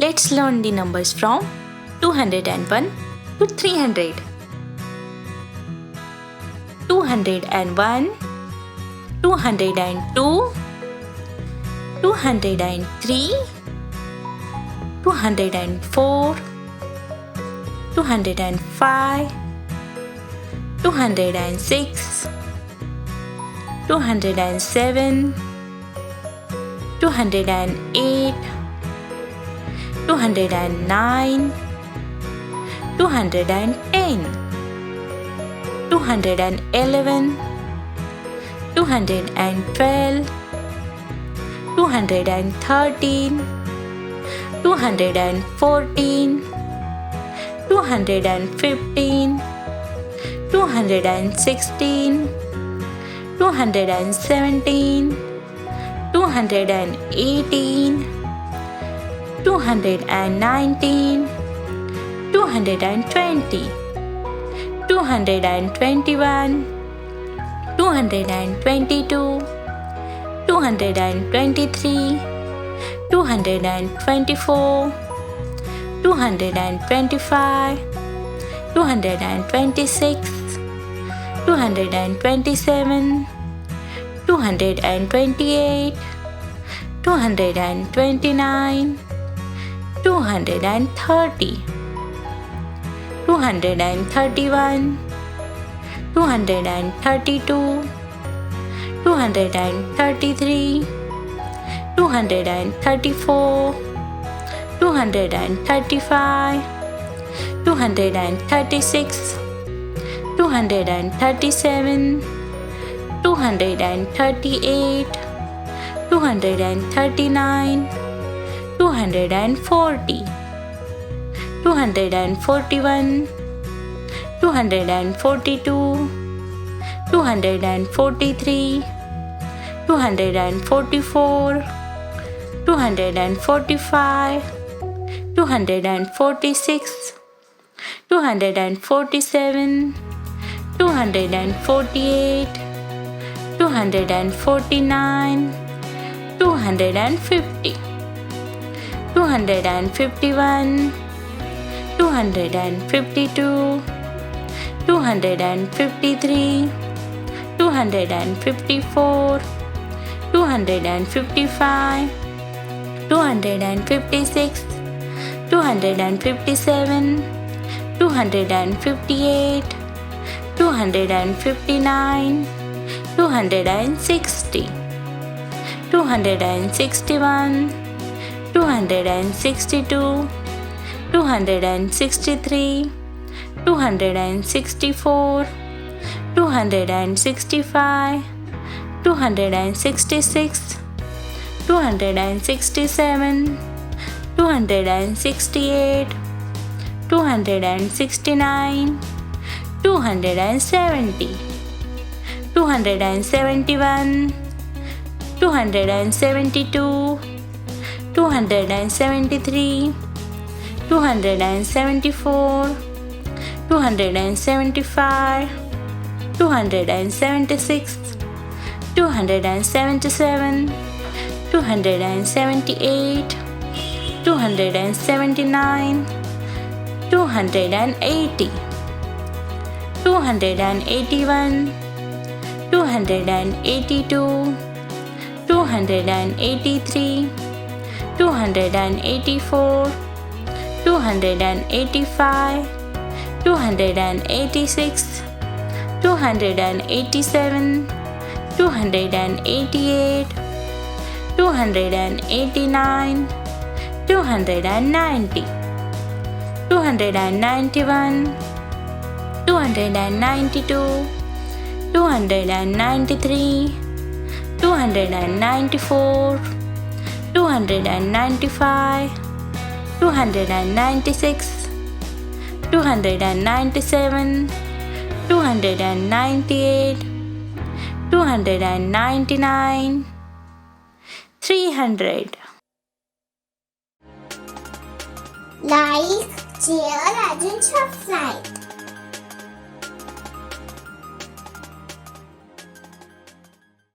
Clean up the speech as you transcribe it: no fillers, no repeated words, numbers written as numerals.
Let's learn the numbers from 201 to 300. 201, 202, 203, 204, 205, 206, 207, 208, 209, 210, 211, 212, 213, 214, 215, 216, 217, 218, 219, 220, 221, 222, 223, 224, 225, 226, 227, 228, 229, 230, 231, 232, 233, 234, 235, 236, 237, 238, 239, 240, 241, 242, 243, 244, 245, 246, 247, 248, 249, 250, 251, 252, 253, 254, 255, 256, 257, 258, 259, 260, 261, 262, 263, 264, 265, 266, 267, 268, 269, 270, 271, 272, 273, 274, 275, 276, 277, 278, 279, 280, 281, 282, 283, 284, 285, 286, 287, 288, 289, 290, 291, 292, 293, 294, 295, 296, 297, 298, 299, 300. Like, share and subscribe.